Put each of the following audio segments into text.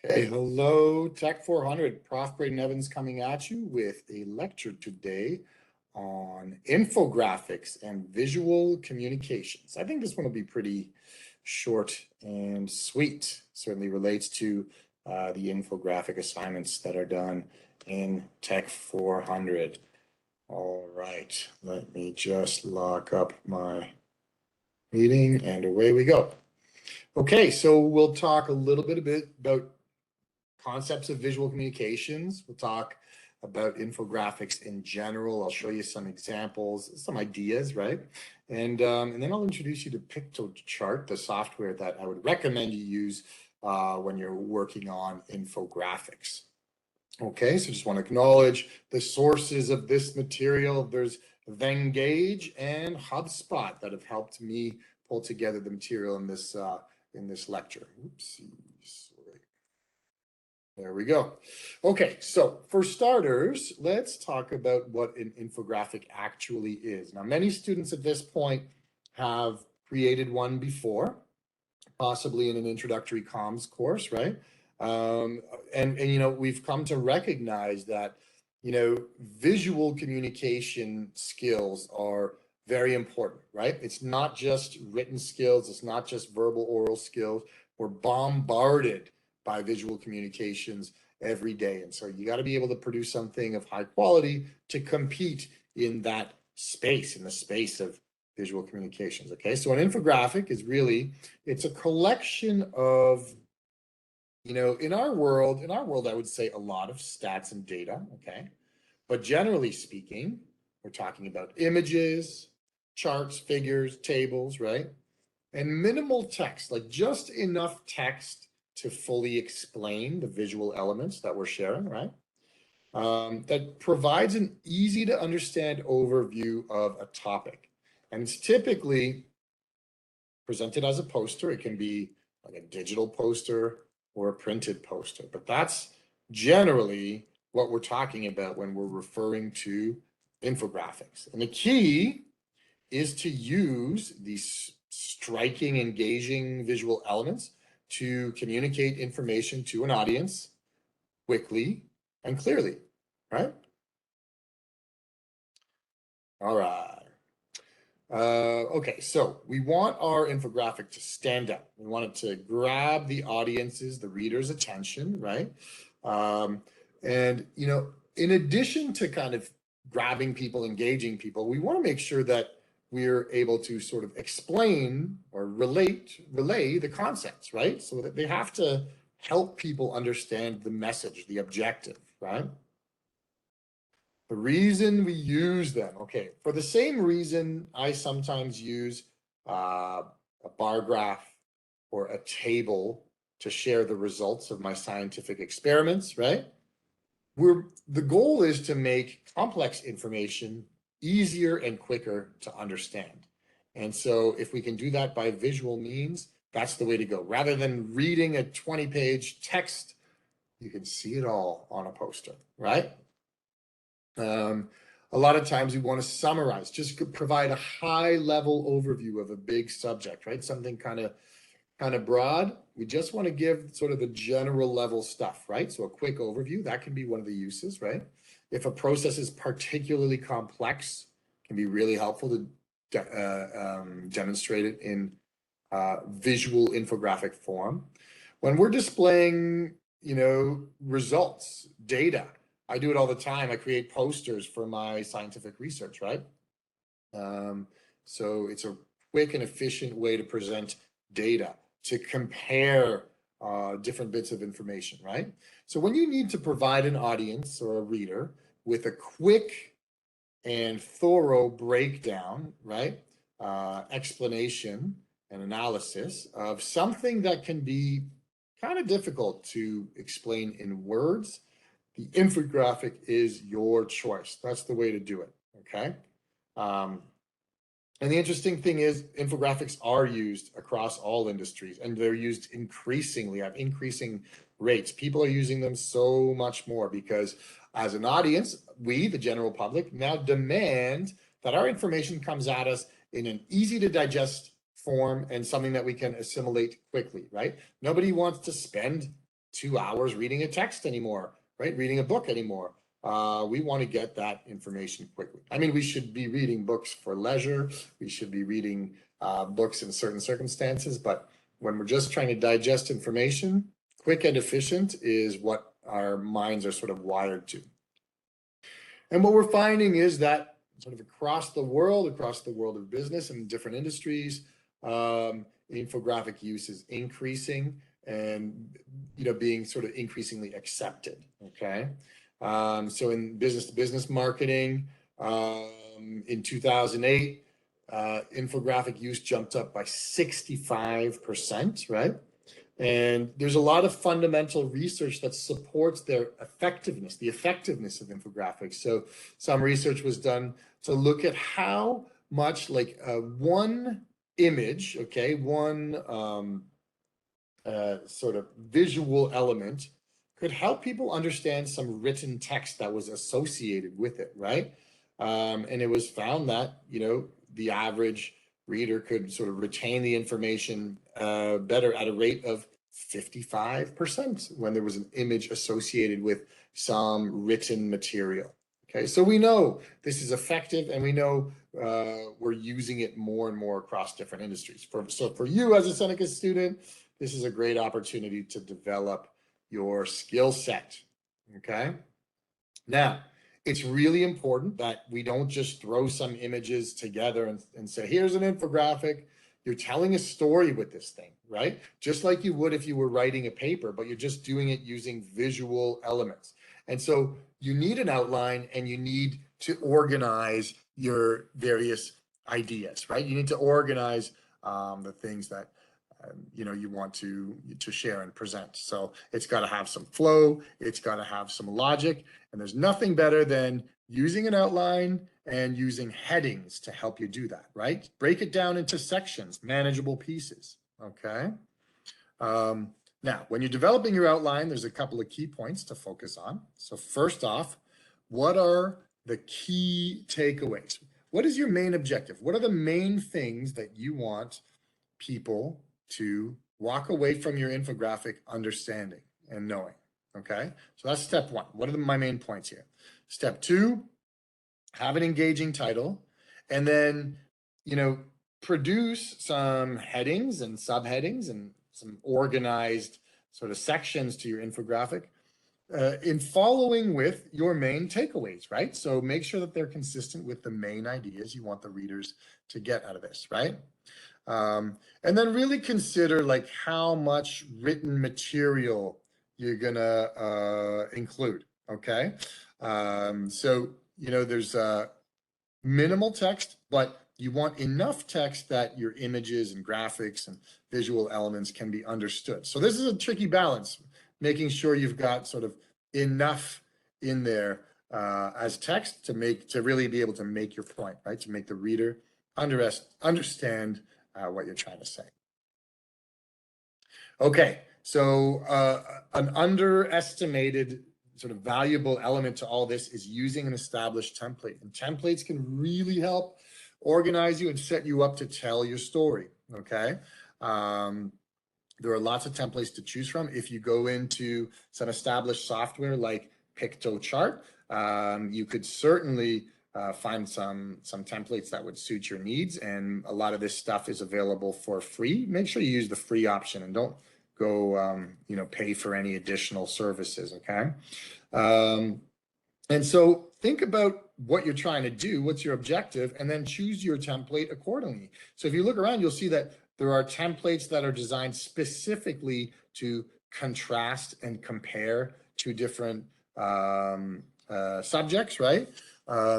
Okay, hello, Tech 400. Prof. Braden Evans coming at you with a lecture today on infographics and visual communications. I think this one will be pretty short and sweet. Certainly relates to the infographic assignments that are done in Tech 400. All right, let me just lock up my meeting and away we go. Okay, so we'll talk a little bit about concepts of visual communications. We'll talk about infographics in general. I'll show you some examples, some ideas, right? And then I'll introduce you to PictoChart, the software that I would recommend you use when you're working on infographics. Okay, so just want to acknowledge the sources of this material. There's Venngage and HubSpot that have helped me pull together the material in this lecture. Oopsies. There we go. Okay, so for starters, let's talk about what an infographic actually is. Now, many students at this point have created one before, possibly in an introductory comms course, right? And you know, we've come to recognize that, you know, visual communication skills are very important, right? It's not just written skills, it's not just verbal oral skills. We're bombarded by visual communications every day. And so you got to be able to produce something of high quality to compete in that space, in the space of visual communications. Okay, so an infographic is really, it's a collection of, you know, in our world, I would say a lot of stats and data, okay? But generally speaking, we're talking about images, charts, figures, tables, right? And minimal text, like just enough text to fully explain the visual elements that we're sharing, right? That provides an easy to understand overview of a topic. And it's typically presented as a poster. It can be like a digital poster or a printed poster, but that's generally what we're talking about when we're referring to infographics. And the key is to use these striking, engaging visual elements to communicate information to an audience quickly and clearly, right? All right. Okay, so we want our infographic to stand out. We want it to grab the audience's, the reader's attention, right? And, you know, in addition to kind of grabbing people, engaging people, we want to make sure that we're able to sort of explain or relay the concepts, right? So that they have to help people understand the message, the objective, right? The reason we use them, okay, for the same reason I sometimes use a bar graph or a table to share the results of my scientific experiments, right? The goal is to make complex information easier and quicker to understand. And so if we can do that by visual means, that's the way to go. Rather than reading a 20-page text, you can see it all on a poster, right? A lot of times we want to summarize, just provide a high-level overview of a big subject, right? Something kind of broad. We just want to give sort of the general level stuff, right? So a quick overview, that can be one of the uses, right? If a process is particularly complex, it can be really helpful to demonstrate it in visual infographic form. When we're displaying, you know, results, data, I do it all the time. I create posters for my scientific research, right? So it's a quick and efficient way to present data, to compare different bits of information, right? So when you need to provide an audience or a reader with a quick and thorough breakdown, right? Explanation and analysis of something that can be kind of difficult to explain in words, the infographic is your choice. That's the way to do it, okay? And the interesting thing is infographics are used across all industries, and they're used increasingly at increasing rates. People are using them so much more because as an audience, we, the general public, now demand that our information comes at us in an easy to digest form and something that we can assimilate quickly, right? Nobody wants to spend 2 hours reading a text anymore, right? Reading a book anymore. We want to get that information quickly. I mean, we should be reading books for leisure. We should be reading books in certain circumstances, but when we're just trying to digest information, quick and efficient is what our minds are sort of wired to. And what we're finding is that sort of across the world of business and different industries, infographic use is increasing and being sort of increasingly accepted. Okay, so in business to business marketing, in 2008, infographic use jumped up by 65%, right? And there's a lot of fundamental research that supports their effectiveness, the effectiveness of infographics. So some research was done to look at how much like one image, okay, one sort of visual element could help people understand some written text that was associated with it, right? And it was found that, the average reader could sort of retain the information better at a rate of 55% when there was an image associated with some written material. Okay, so we know this is effective, and we know we're using it more and more across different industries. So for you as a Seneca student, this is a great opportunity to develop your skill set. Okay, now it's really important that we don't just throw some images together and say, here's an infographic. You're telling a story with this thing, right? Just like you would if you were writing a paper, but you're just doing it using visual elements. And so you need an outline, and you need to organize your various ideas, right? You need to organize the things that you want to share and present. So it's got to have some flow, it's got to have some logic, and there's nothing better than using an outline and using headings to help you do that, right? Break it down into sections, manageable pieces, okay? Now, when you're developing your outline, there's a couple of key points to focus on. So first off, what are the key takeaways? What is your main objective? What are the main things that you want people to walk away from your infographic understanding and knowing? Okay, so that's step one. What are my main points here? Step two, have an engaging title, and then produce some headings and subheadings and some organized sort of sections to your infographic in following with your main takeaways, right? So make sure that they're consistent with the main ideas you want the readers to get out of this, right? And then really consider like how much written material you're gonna include, okay? So, there's minimal text, but you want enough text that your images and graphics and visual elements can be understood. So this is a tricky balance, making sure you've got sort of enough in there as text to really be able to make your point, right? To make the reader understand what you're trying to say. Okay, so an underestimated sort of valuable element to all this is using an established template. And templates can really help organize you and set you up to tell your story, okay? There are lots of templates to choose from. If you go into some established software like PictoChart, you could certainly find some templates that would suit your needs, and a lot of this stuff is available for free. Make sure you use the free option and don't go pay for any additional services, okay? And so think about what you're trying to do, what's your objective, and then choose your template accordingly. So if you look around, you'll see that there are templates that are designed specifically to contrast and compare two different subjects, right?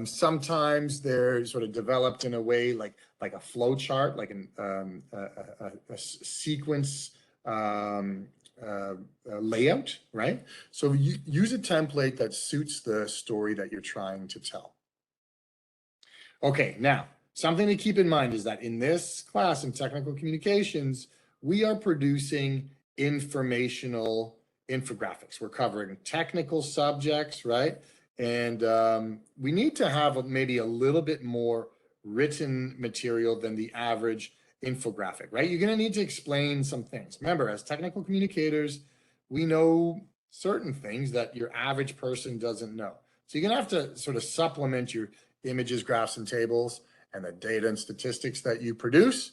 Sometimes they're sort of developed in a way like a flow chart, like a sequence layout, right? So you use a template that suits the story that you're trying to tell. Okay, now, something to keep in mind is that in this class in technical communications, we are producing informational infographics. We're covering technical subjects, right? And we need to have maybe a little bit more written material than the average infographic, right? You're going to need to explain some things. Remember, as technical communicators, we know certain things that your average person doesn't know. So you're gonna have to sort of supplement your images, graphs, and tables and the data and statistics that you produce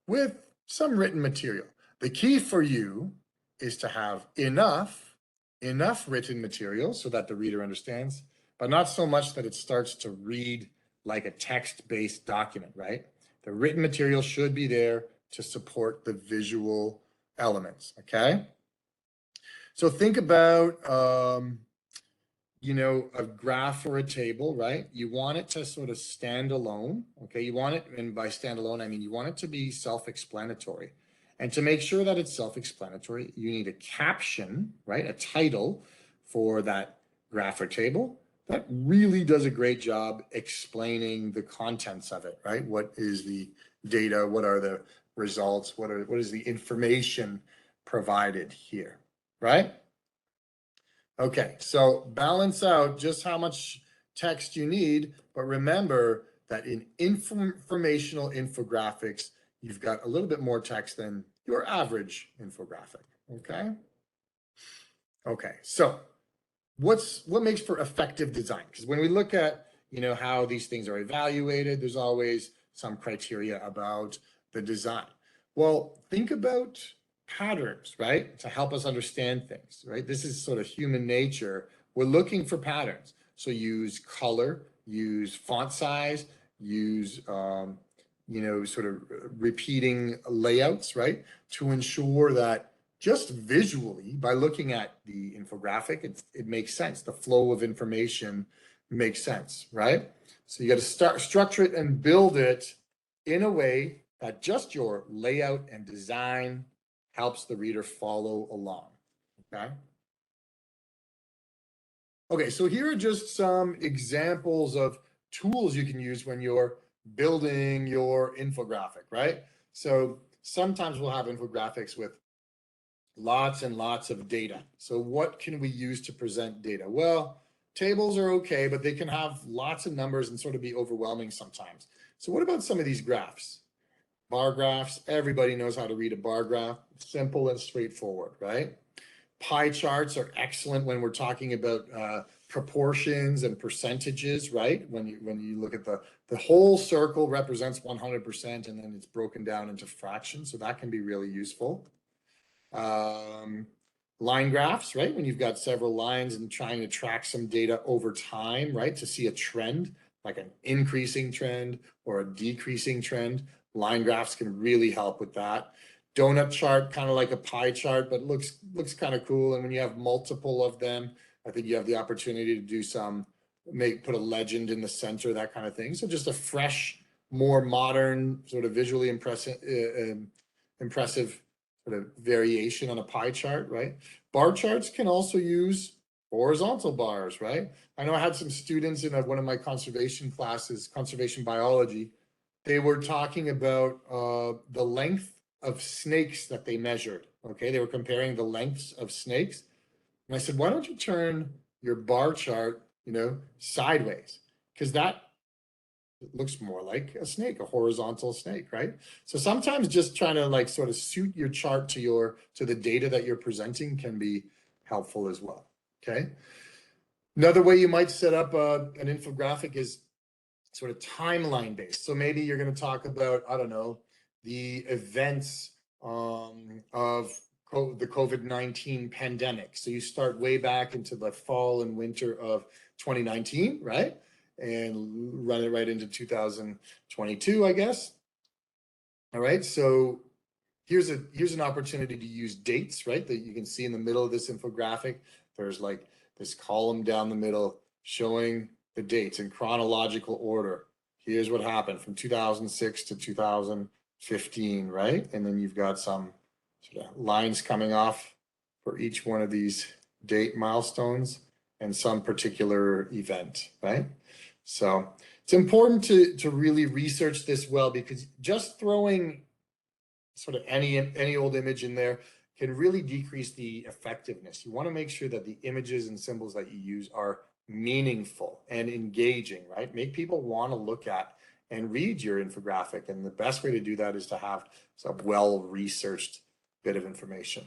with some written material. The key for you is to have enough written material so that the reader understands, but not so much that it starts to read like a text-based document, right? The written material should be there to support the visual elements, okay? So think about, a graph or a table, right? You want it to sort of stand alone, okay? You want it, and by stand alone, I mean you want it to be self-explanatory. And to make sure that it's self-explanatory, you need a caption, right? A title for that graph or table that really does a great job explaining the contents of it, right? What is the data? What are the results? What is the information provided here, right? Okay, so balance out just how much text you need, but remember that in informational infographics, you've got a little bit more text than your average infographic, okay? Okay, so what makes for effective design? Because when we look at, how these things are evaluated, there's always some criteria about the design. Well, think about patterns, right? To help us understand things, right? This is sort of human nature. We're looking for patterns. So use color, use font size, use, sort of repeating layouts, right? To ensure that just visually, by looking at the infographic, it makes sense. The flow of information makes sense, right? So you got to structure it and build it in a way that just your layout and design helps the reader follow along, okay? Okay, so here are just some examples of tools you can use when you're building your infographic, right? So sometimes we'll have infographics with lots and lots of data. So what can we use to present data? Well, tables are okay, but they can have lots of numbers and sort of be overwhelming sometimes. So what about some of these graphs? Bar graphs, everybody knows how to read a bar graph, simple and straightforward, right? Pie charts are excellent when we're talking about proportions and percentages, right? When you look at the whole circle represents 100% and then it's broken down into fractions, so that can be really useful. Line graphs, right? When you've got several lines and trying to track some data over time, right? To see a trend, like an increasing trend or a decreasing trend. Line graphs can really help with that. Donut chart, kind of like a pie chart, but looks kind of cool. And when you have multiple of them, I think you have the opportunity to do some, put a legend in the center, that kind of thing. So just a fresh, more modern, sort of visually impressive sort of variation on a pie chart, right? Bar charts can also use horizontal bars, right? I know I had some students in one of my conservation classes, conservation biology. They were talking about the length of snakes that they measured, okay? They were comparing the lengths of snakes. And I said, why don't you turn your bar chart, sideways? Because that looks more like a snake, a horizontal snake, right? So sometimes just trying to like sort of suit your chart to the data that you're presenting can be helpful as well, okay? Another way you might set up an infographic is sort of timeline based. So maybe you're going to talk about, I don't know, the events of the COVID-19 pandemic. So you start way back into the fall and winter of 2019, right? And run it right into 2022, I guess. All right, so here's an opportunity to use dates, right? That you can see in the middle of this infographic. There's like this column down the middle showing the dates in chronological order. Here's what happened from 2006 to 2015, right? And then you've got some sort of lines coming off for each one of these date milestones and some particular event, right? So it's important to really research this well, because just throwing sort of any old image in there can really decrease the effectiveness. You want to make sure that the images and symbols that you use are meaningful and engaging, right? Make people want to look at and read your infographic. And the best way to do that is to have some well-researched bit of information.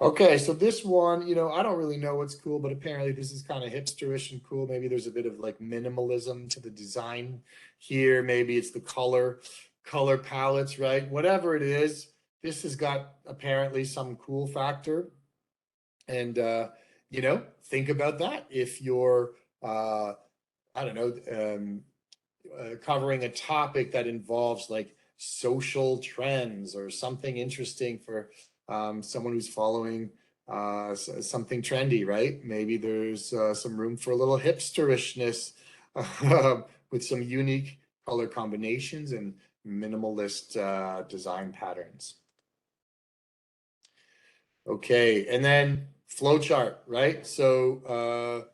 Okay, so this one, I don't really know what's cool, but apparently this is kind of hipsterish and cool. Maybe there's a bit of like minimalism to the design here. Maybe it's the color palettes, right? Whatever it is, this has got apparently some cool factor. And think about that. If you're I don't know, covering a topic that involves like social trends or something interesting for someone who's following something trendy, right? Maybe there's some room for a little hipsterishness with some unique color combinations and minimalist design patterns. Okay, and then flowchart, right? So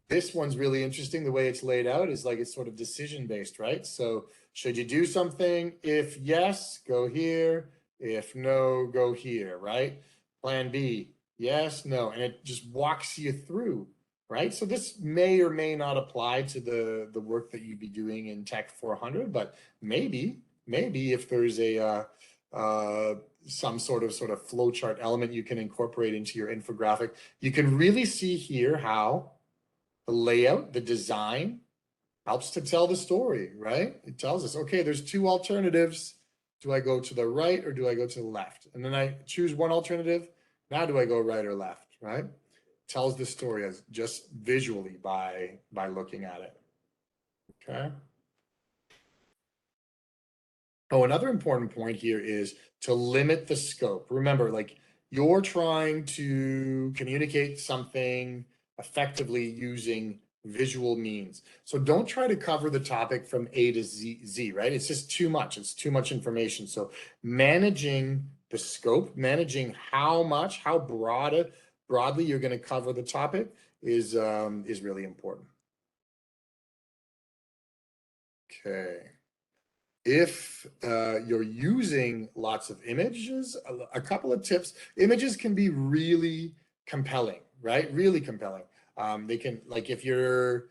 this one's really interesting. The way it's laid out is like it's sort of decision based, right? So should you do something? If yes, go here. If no, go here, right? Plan B, yes, no. And it just walks you through, right? So this may or may not apply to the work that you'd be doing in Tech 400, but maybe if there's a some sort of flowchart element you can incorporate into your infographic, you can really see here how the layout, the design helps to tell the story, right? It tells us, okay, there's two alternatives. Do I go to the right or do I go to the left? And then I choose one alternative. Now do I go right or left, right? Tells the story as just visually by looking at it. Okay. Oh, another important point here is to limit the scope. Remember, like you're trying to communicate something effectively using visual means. So don't try to cover the topic from A to Z, right? It's just too much. It's too much information. So managing the scope, managing how broadly you're going to cover the topic is really important. Okay. If you're using lots of images, a couple of tips. Images can be really compelling, right? Really compelling. They can, like if you're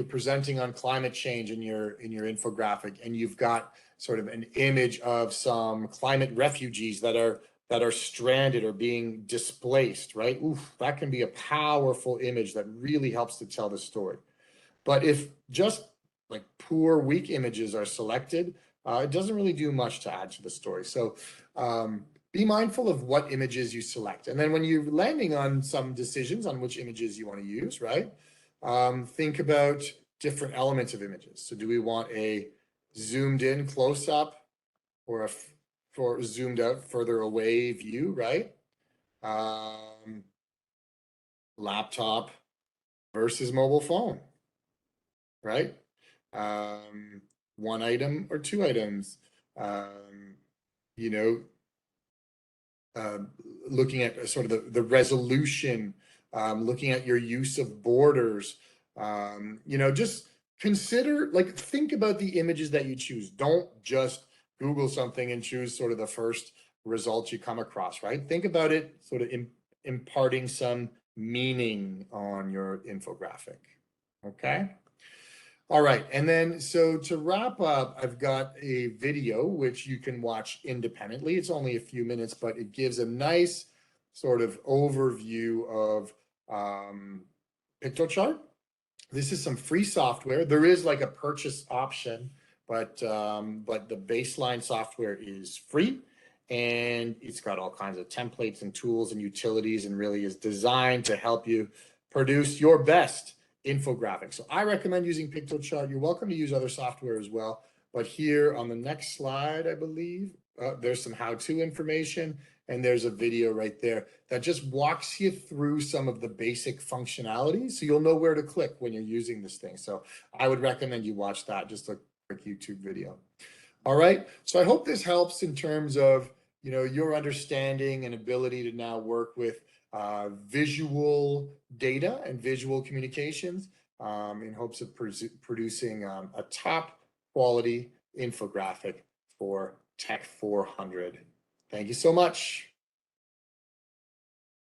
presenting on climate change in your infographic and you've got sort of an image of some climate refugees that are stranded or being displaced, right? Oof, that can be a powerful image that really helps to tell the story. But if just like poor, weak images are selected, it doesn't really do much to add to the story. So be mindful of what images you select. And then when you're landing on some decisions on which images you want to use, right? Think about different elements of images. So do we want a zoomed in close up or for zoomed out further away view, right? Laptop versus mobile phone, right? One item or two items, you know, uh, looking at sort of the resolution, looking at your use of borders, just consider, like, think about the images that you choose. Don't just Google something and choose sort of the first results you come across, right? Think about it sort of imparting some meaning on your infographic, okay? All right, and then so to wrap up, I've got a video which you can watch independently. It's only a few minutes, but it gives a nice sort of overview of PictoChart. This is some free software. There is like a purchase option, but the baseline software is free, and it's got all kinds of templates and tools and utilities, and really is designed to help you produce your best infographics. So I recommend using PictoChart. You're welcome to use other software as well. But here on the next slide, I believe, there's some how-to information, and there's a video right there that just walks you through some of the basic functionalities, so you'll know where to click when you're using this thing. So I would recommend you watch that, just a quick YouTube video. All right, so I hope this helps in terms of your understanding and ability to now work with visual data and visual communications in hopes of producing a top quality infographic for Tech 400. Thank you so much.